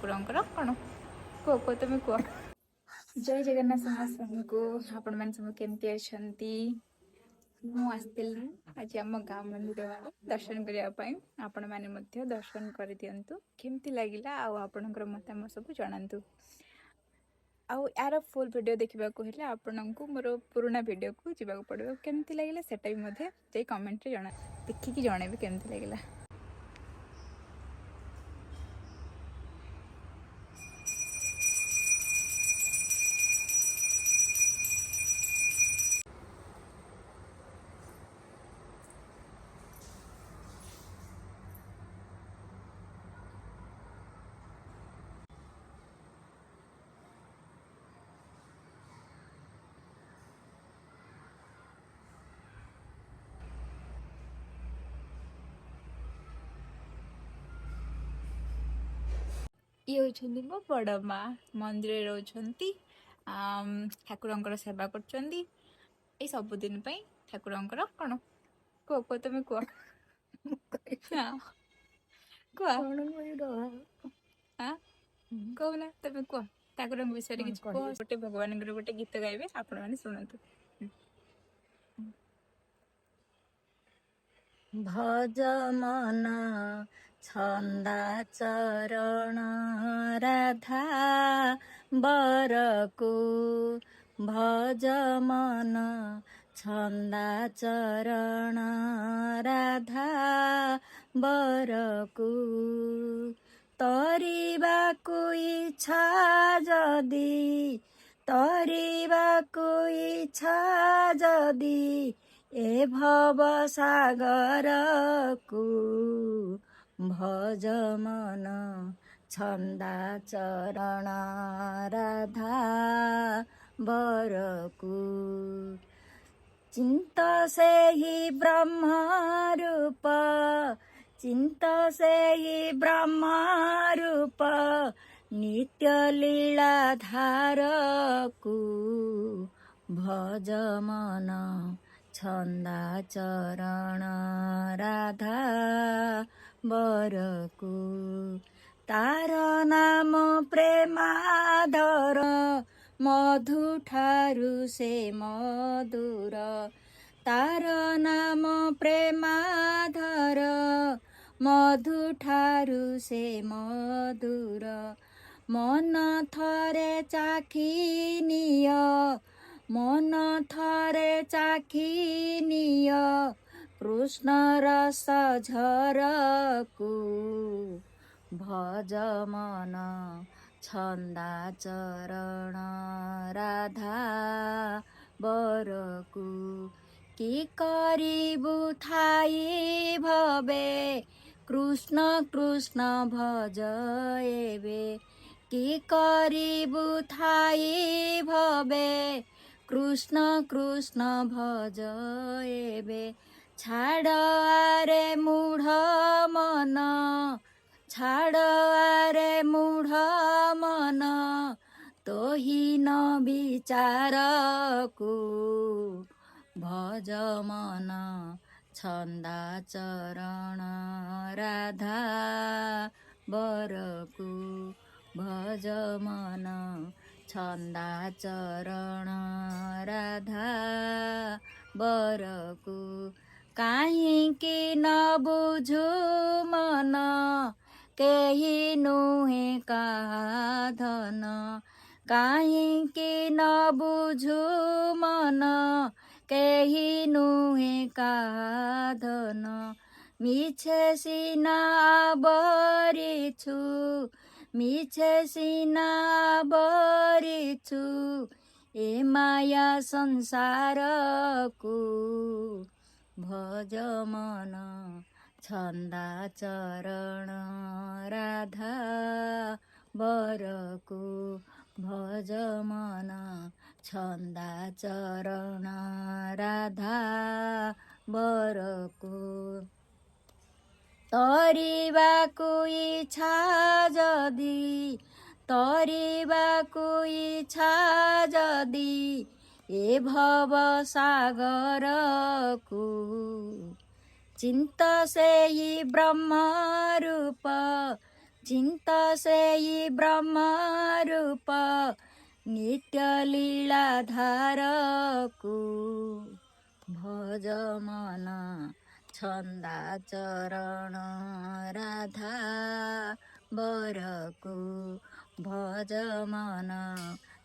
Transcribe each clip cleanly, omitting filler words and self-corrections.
ठाकुर कौन कह कह तुम कह जय जगन्नाथ समस्त को आपण मैंने सब केमती अच्छा मुझे आज आम गाँव मंदिर दर्शन करने आपण मैंने दर्शन कर दिंतु केमती लगे आपणकर मतामत सब जनातु आउ यार फुल वीडियो देखा हेल्ले आपण को मोर पुराना वीडियो को जीवा पड़ो केमती लगे सेटा भी कमेंट रे जना देखिकी जनइबी केमती लगे। ये होती मो बड़ माँ मंदिर रोचंती ठाकुर सेवा कर सबुदिन ठाकुर कौन कह कह तुम कह कहना तुम कह ठाकुर विषय किसी कह गोटे भगवान गोटे गीत गाइबे आपण मैंने शुणु। भज मन छंदा चरण राधा बरकु भज मन छंदा चरण राधा बरकु तरिबाकु इच्छा जदि तरिबाकु इच्छा जदि ए भव सागर को भज मन छंदा चरण राधा बरकु चिंत से ही ब्रह्म रूप चिंत से ही ब्रह्म रूप नित्य लीला धारकु भज मन छंदा चरण राधा बरकु तार नाम प्रेमाधर मधु ठारु से मधुर तार नाम प्रेमाधर मधु ठारु से मधुर मन थरे चाखिनिय मन थरे चाखिनिय कृष्ण रस झरकु भज मन छंदा चरण राधा बरकु कि करिबु थाई भवे कृष्ण कृष्ण भज एबे कि करिबु थाई भवे कृष्ण कृष्ण भज एबे छाड़ आरे मूढ़ मन छाड़ आरे मूढ़ मन तोहि न विचारकु भज मन छंदा चरण राधा बरकु भज मन छंदा चरण राधा बरकु काहींकि न बुझु मन केही नुहे कहा धन काहींकि न बुझु मन केही नुहे कहा धन मिछे सिना बरिछु मिछे सिना बरिछु ए माया संसारकु भज मन छंदा चरण राधा बरकु भज मन छंदा चरण राधा बरकु तरिबाकु इच्छा जदि तरिबाकु इच्छा जदि ए भव सागरकु चिंत से ही ब्रह्म रूप चिंत सेई ब्रह्म रूप नित्य लीलाधार को भज मन छंदा चरण राधा बरको भज मन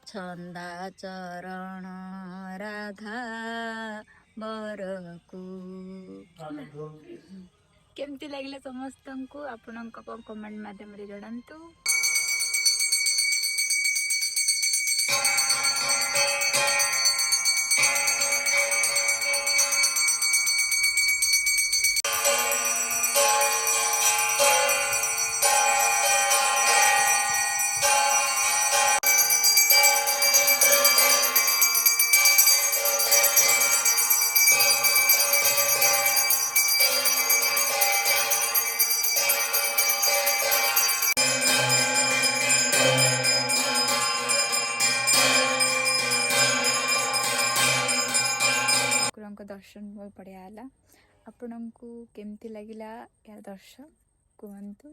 छंदा चरण राधा बरको। केमती लगिला समस्त को आपण कमेंट माध्यम जनातु। ठाकुरଙ୍କ दर्शन बहुत बढ़िया है। आपन को केमती लगिला या दर्शन कहतु।